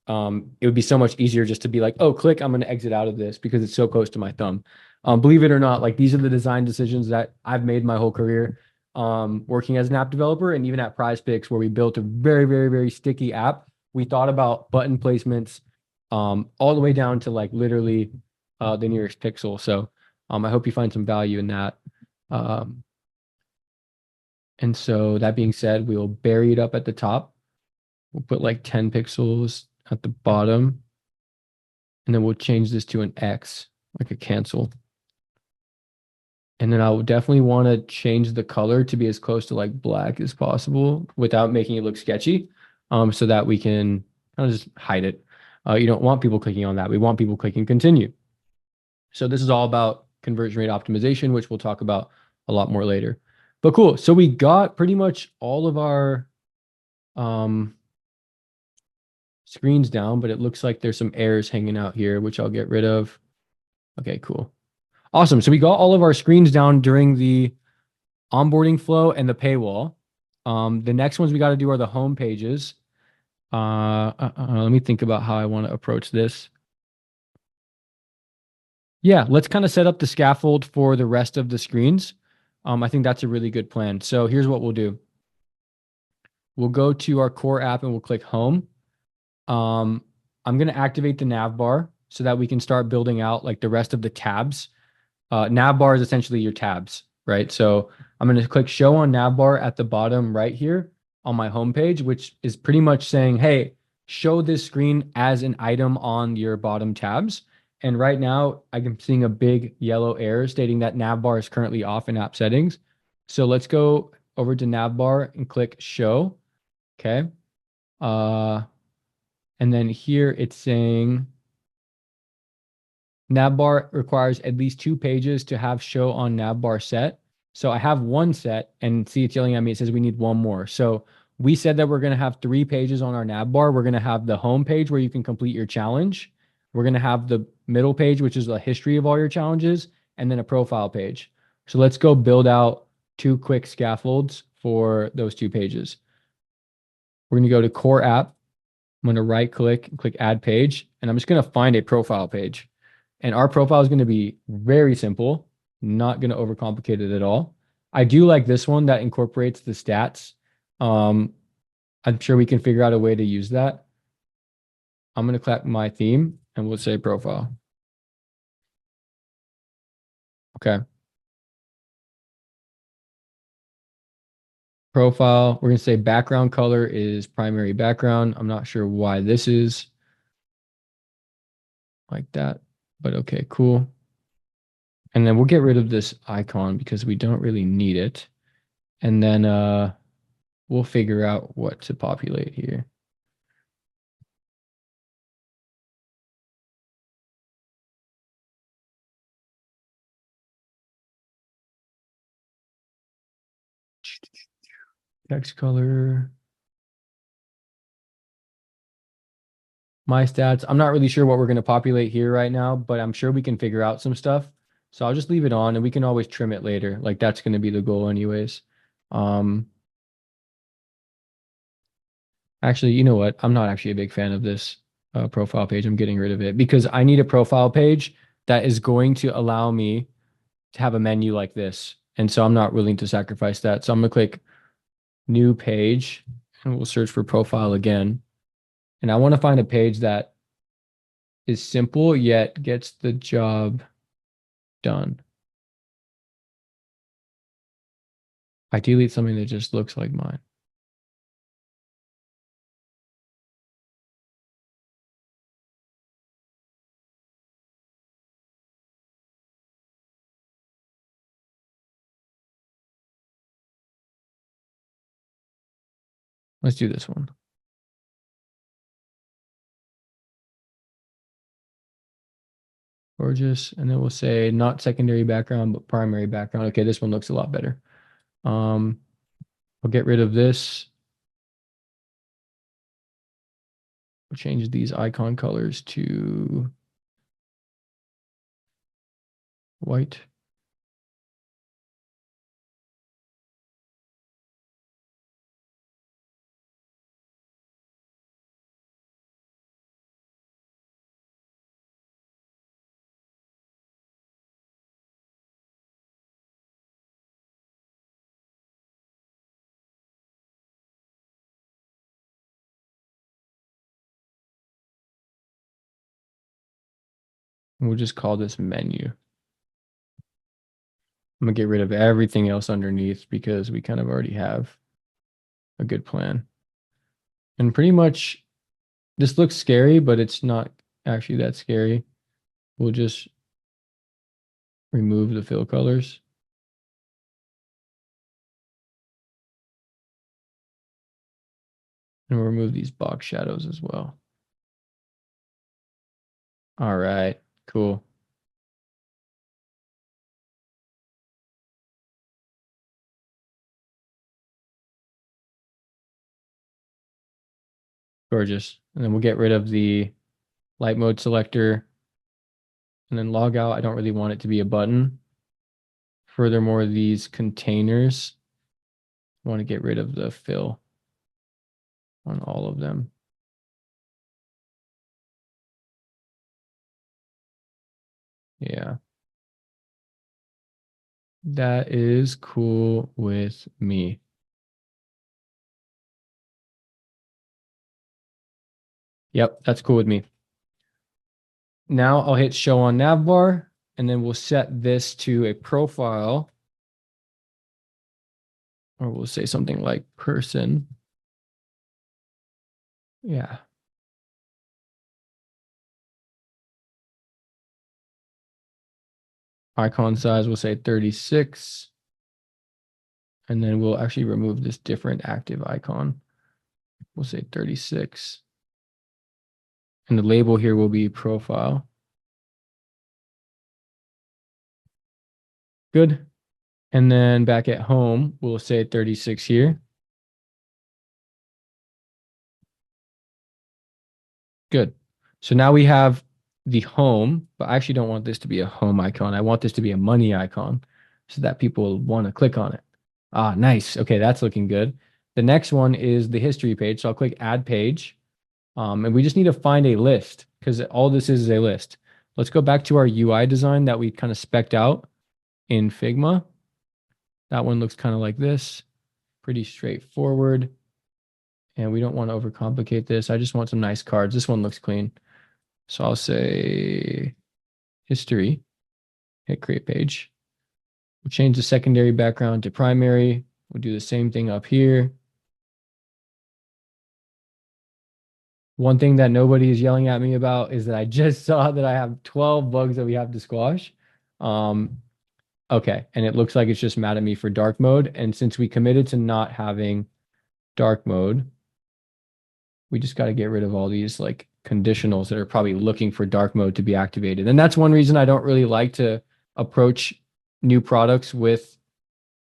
it would be so much easier just to be like, oh, click, I'm going to exit out of this because it's so close to my thumb. Believe it or not, like these are the design decisions that I've made my whole career working as an app developer, and even at PrizePicks, where we built a very, very, very sticky app. We thought about button placements all the way down to like literally the nearest pixel. So I hope you find some value in that. And so that being said, we'll bury it up at the top. We'll put like 10 pixels at the bottom. And then we'll change this to an X, like a cancel. And then I will definitely want to change the color to be as close to like black as possible without making it look sketchy, so that we can kind of just hide it. You don't want people clicking on that. We want people clicking continue. So this is all about conversion rate optimization, which we'll talk about a lot more later. But cool. So we got pretty much all of our screens down, but it looks like there's some errors hanging out here, which I'll get rid of. Okay, cool. Awesome. So we got all of our screens down during the onboarding flow and the paywall. The next ones we got to do are the home pages. Let me think about how I want to approach this. Yeah, let's kind of set up the scaffold for the rest of the screens. I think that's a really good plan. So here's what we'll do. We'll go to our core app and we'll click home. I'm going to activate the navbar so that we can start building out like the rest of the tabs. Navbar is essentially your tabs, right? So I'm going to click show on navbar at the bottom right here on my homepage, which is pretty much saying, hey, show this screen as an item on your bottom tabs. And right now I'm seeing a big yellow error stating that navbar is currently off in app settings. So let's go over to navbar and click show. Okay. And then here it's saying Navbar requires at least 2 pages to have show on Navbar set. So I have one set, and see it's yelling at me. It says we need one more. So we said that we're going to have 3 pages on our Navbar. We're going to have the home page where you can complete your challenge. We're going to have the middle page, which is a history of all your challenges, and then a profile page. So let's go build out 2 quick scaffolds for those 2 pages. We're going to go to core app. I'm going to right click and click add page, and I'm just going to find a profile page. And our profile is going to be very simple, not going to overcomplicate it at all. I do like this one that incorporates the stats. I'm sure we can figure out a way to use that. I'm going to clap my theme and we'll say profile. Okay. Profile, we're going to say background color is primary background. I'm not sure why this is like that, but okay, cool. And then we'll get rid of this icon because we don't really need it. And then we'll figure out what to populate here. Text color. My stats. I'm not really sure what we're going to populate here right now, but I'm sure we can figure out some stuff. So I'll just leave it on and we can always trim it later. Like that's going to be the goal anyways. Actually, you know what? I'm not actually a big fan of this profile page. I'm getting rid of it because I need a profile page that is going to allow me to have a menu like this. And so I'm not willing to sacrifice that. So I'm going to click new page and we'll search for profile again. And I want to find a page that is simple yet gets the job done. Ideally, it's something that just looks like mine. Let's do this one. Gorgeous. And then we'll say not secondary background, but primary background. Okay, this one looks a lot better. I'll get rid of this. We'll change these icon colors to white. We'll just call this menu. I'm gonna get rid of everything else underneath because we kind of already have a good plan. And pretty much this looks scary, but it's not actually that scary. We'll just remove the fill colors. And we'll remove these box shadows as well. All right, cool. Gorgeous. And then we'll get rid of the light mode selector and then log out. I don't really want it to be a button. Furthermore, these containers, I want to get rid of the fill on all of them. Yeah. That is cool with me. Yep, that's cool with me. Now I'll hit show on Navbar, and then we'll set this to a profile, or we'll say something like person. Yeah. Icon size, we'll say 36. And then we'll actually remove this different active icon. We'll say 36. And the label here will be profile. Good. And then back at home, we'll say 36 here. Good. So now we have the home, but I actually don't want this to be a home icon. I want this to be a money icon so that people want to click on it. Ah, nice. Okay, that's looking good. The next one is the history page. So I'll click add page. And we just need to find a list because all this is a list. Let's go back to our UI design that we kind of spec'd out in Figma. That one looks kind of like this, pretty straightforward. And we don't want to overcomplicate this. I just want some nice cards. This one looks clean. So I'll say history, hit create page. We'll change the secondary background to primary. We'll do the same thing up here. One thing that nobody is yelling at me about is that I just saw that I have 12 bugs that we have to squash. Okay, and it looks like it's just mad at me for dark mode. And since we committed to not having dark mode, we just got to get rid of all these like conditionals that are probably looking for dark mode to be activated. And that's one reason I don't really like to approach new products with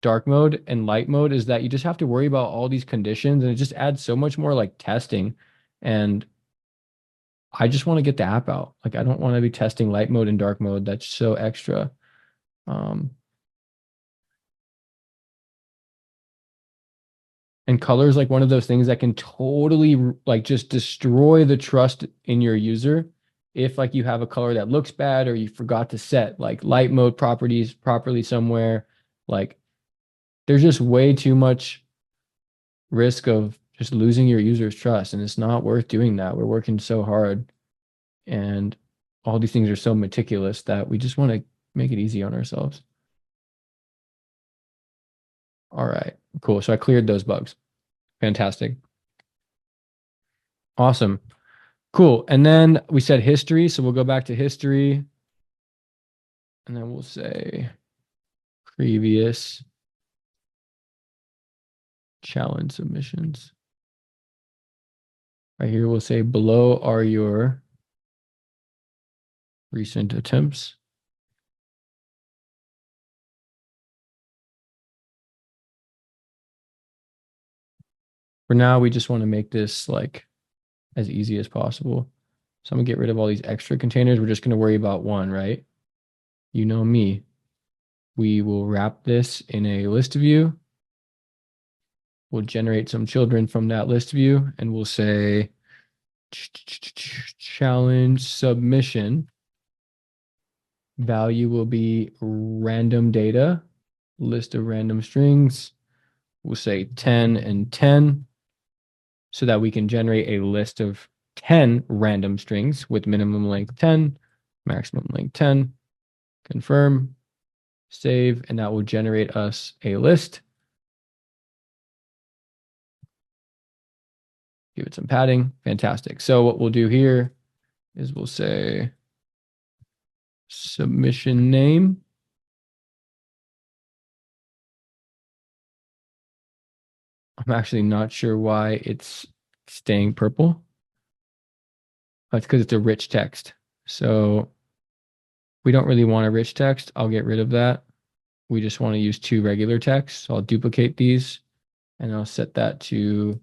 dark mode and light mode is that you just have to worry about all these conditions and it just adds so much more like testing. And I just want to get the app out. Like I don't want to be testing light mode and dark mode. That's so extra. And color is like one of those things that can totally like just destroy the trust in your user if like you have a color that looks bad or you forgot to set like light mode properties properly somewhere. Like there's just way too much risk of just losing your user's trust, and it's not worth doing that. We're working so hard and all these things are so meticulous that we just want to make it easy on ourselves. All right, cool. So I cleared those bugs. Fantastic. Awesome. Cool. And then we said history. So we'll go back to history. And then we'll say previous challenge submissions. Right here, we'll say below are your recent attempts. For now, we just want to make this like as easy as possible. So I'm gonna get rid of all these extra containers. We're just gonna worry about one, right? You know me. We will wrap this in a list view. We'll generate some children from that list view, and we'll say challenge submission. Value will be random data, list of random strings. We'll say 10 and 10 so that we can generate a list of 10 random strings with minimum length 10, maximum length 10. Confirm, save, and that will generate us a list. Give it some padding. Fantastic. So what we'll do here is we'll say submission name. I'm actually not sure why it's staying purple. That's because it's a rich text. So we don't really want a rich text. I'll get rid of that. We just want to use 2 regular texts. So I'll duplicate these and I'll set that to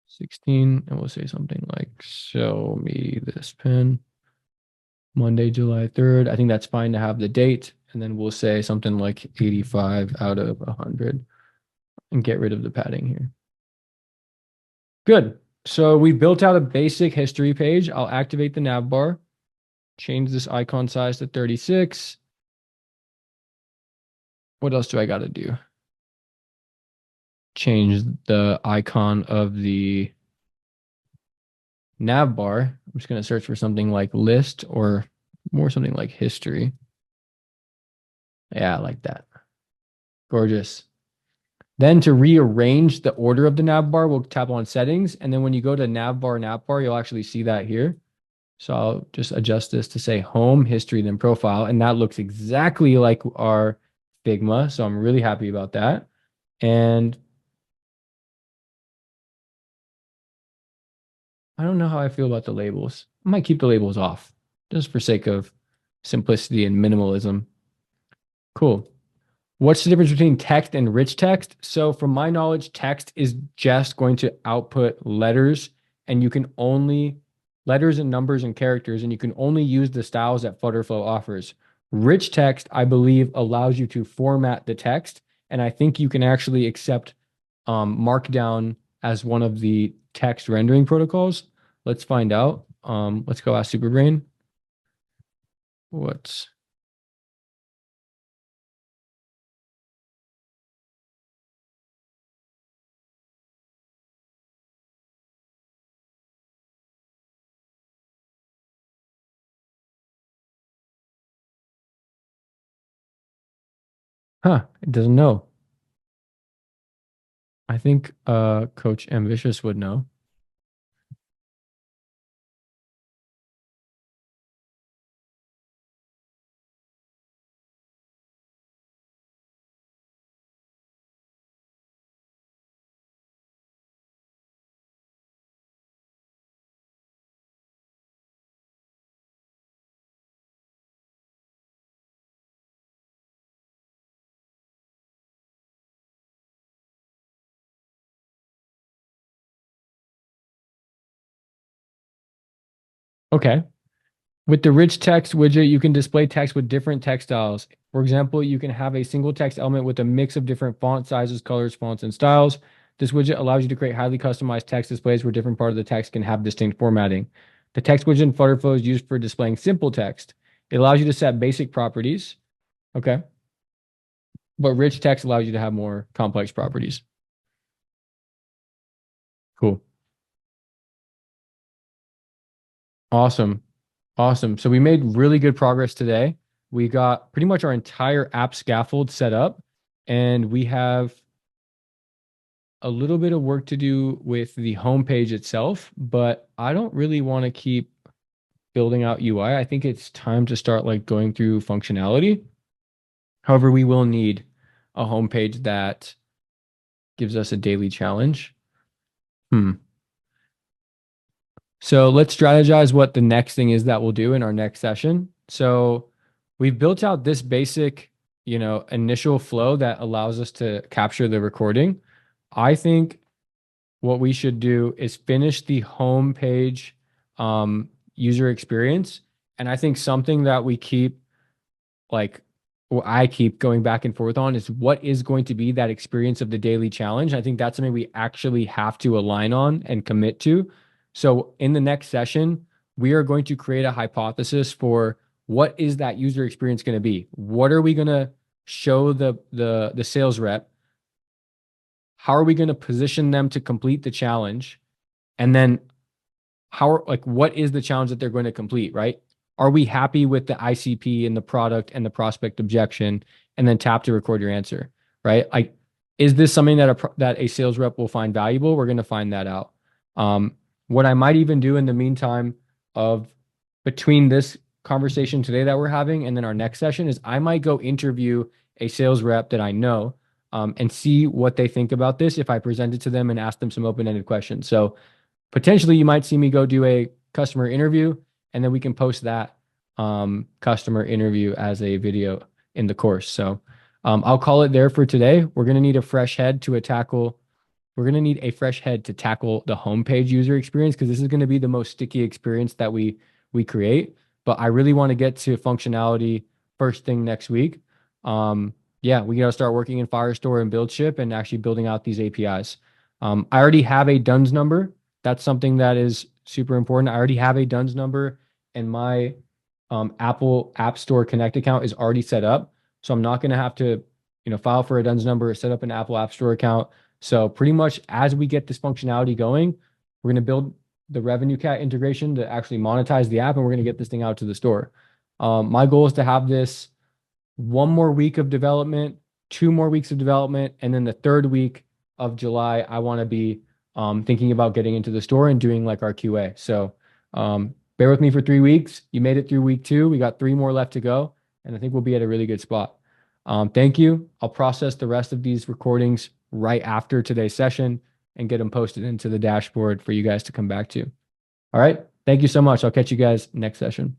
16, and we'll say something like, show me this pen. Monday, July 3rd. I think that's fine to have the date. And then we'll say something like 85 out of 100 and get rid of the padding here. Good. So we built out a basic history page. I'll activate the navbar, change this icon size to 36. What else do I got to do? Change the icon of the navbar. I'm just going to search for something like list or more something like history. Yeah, I like that. Gorgeous. Then to rearrange the order of the navbar, we'll tap on settings. And then when you go to navbar, you'll actually see that here. So I'll just adjust this to say home, history, then profile. And that looks exactly like our Figma. So I'm really happy about that. And I don't know how I feel about the labels. I might keep the labels off just for sake of simplicity and minimalism. Cool. What's the difference between text and rich text? So from my knowledge, text is just going to output letters, and you can only letters and numbers and characters, and you can only use the styles that FlutterFlow offers. Rich text, I believe, allows you to format the text, and I think you can actually accept Markdown as one of the text rendering protocols. Let's find out. Let's go ask Superbrain. What's it doesn't know. I think Coach Ambitious would know. Okay. With the rich text widget, you can display text with different text styles. For example, you can have a single text element with a mix of different font sizes, colors, fonts, and styles. This widget allows you to create highly customized text displays where different parts of the text can have distinct formatting. The text widget in FlutterFlow is used for displaying simple text. It allows you to set basic properties. Okay. But rich text allows you to have more complex properties. Cool. Awesome. Awesome. So we made really good progress today. We got pretty much our entire app scaffold set up, and we have a little bit of work to do with the homepage itself, but I don't really want to keep building out UI. I think it's time to start like going through functionality. However, we will need a homepage that gives us a daily challenge. So let's strategize what the next thing is that we'll do in our next session. So we've built out this basic, initial flow that allows us to capture the recording. I think what we should do is finish the homepage user experience. And I think something that we keep like, or I keep going back and forth on is what is going to be that experience of the daily challenge. I think that's something we actually have to align on and commit to. So in the next session, we are going to create a hypothesis for what is that user experience going to be? What are we going to show the sales rep? How are we going to position them to complete the challenge? And then what is the challenge that they're going to complete, right? Are we happy with the ICP and the product and the prospect objection? And then tap to record your answer, right? Like, is this something that a sales rep will find valuable? We're going to find that out. What I might even do in the meantime of between this conversation today that we're having and then our next session is I might go interview a sales rep that I know and see what they think about this if I present it to them and ask them some open-ended questions. So potentially you might see me go do a customer interview and then we can post that customer interview as a video in the course. So I'll call it there for today. We're going to need a fresh head to tackle the homepage user experience because this is going to be the most sticky experience that we create. But I really want to get to functionality first thing next week. Yeah, we got to start working in Firestore and BuildShip and actually building out these APIs. I already have a DUNS number. That's something that is super important. I already have a DUNS number and my Apple App Store Connect account is already set up. So I'm not going to have to, file for a DUNS number, set up an Apple App Store account. So pretty much as we get this functionality going, we're going to build the revenue cat integration to actually monetize the app and we're going to get this thing out to the store. My goal is to have this 1 more week of development, 2 more weeks of development, and then the 3rd week of July, I want to be thinking about getting into the store and doing like our QA. So bear with me for 3 weeks. You made it through week 2. We got 3 more left to go. And I think we'll be at a really good spot. Thank you. I'll process the rest of these recordings right after today's session and get them posted into the dashboard for you guys to come back to. All right. Thank you so much. I'll catch you guys next session.